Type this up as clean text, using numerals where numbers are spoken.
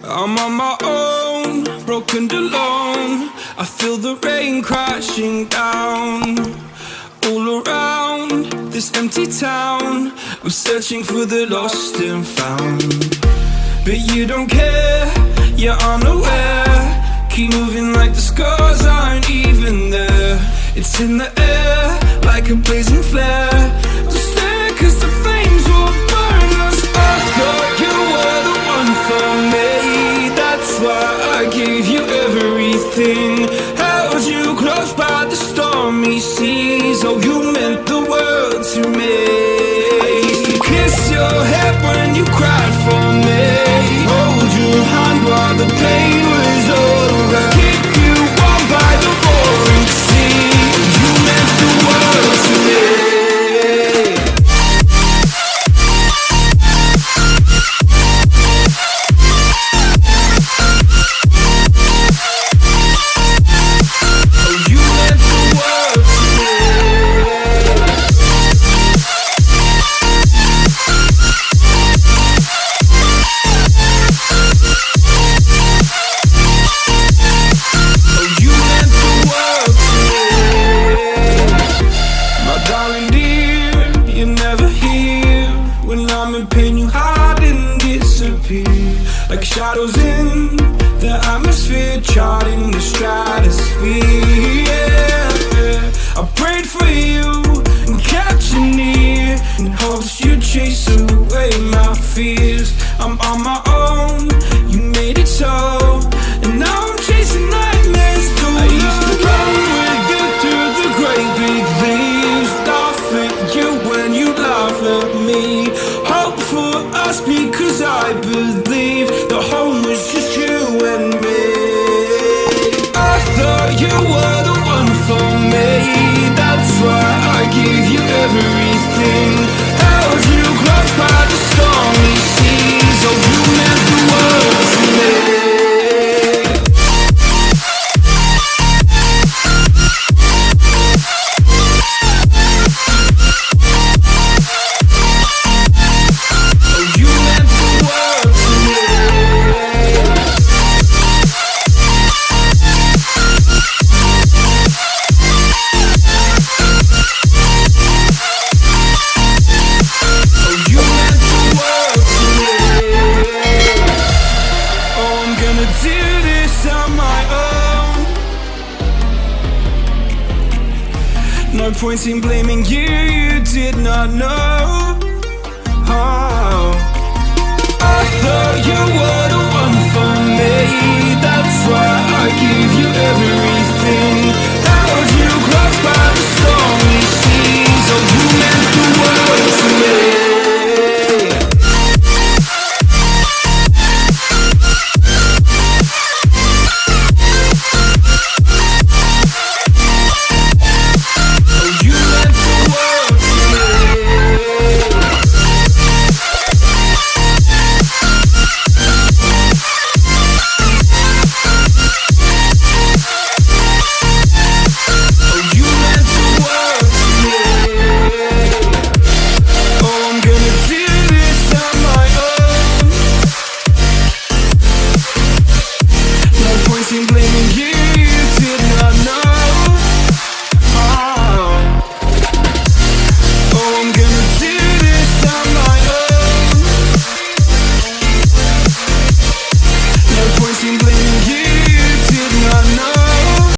I'm on my own, broken and alone. I feel the rain crashing down all around this empty town. I'm searching for the lost and found, but you don't care, you're unaware. Keep moving like the scars aren't even there. It's in the air like a blazing flare. Don't stare cause the flames will burn us. I thought you were the one for me, that's why I gave you everything. Held you close by the stormy seas. Oh, you meant the world to me. I used to kiss your head when you cried for me, hold your hand while the pain was over, keep you warm by the roaring sea. You meant the world to me. Like shadows in the atmosphere, charting the stratosphere. Yeah. I prayed for you and kept you near in hopes you'd chase away my fears. I'm on my own, you made it so, and now I'm chasing nightmares too. I used to run with you through the great big leaves, laugh at you when you laugh at me. Hope for us because I believe the home was just you and me. I thought you were the one for me, that's why I gave you everything. Held you close by the stormy seas. Oh, you meant the world to me. No point in blaming you, you did not know. Oh, I thought you would.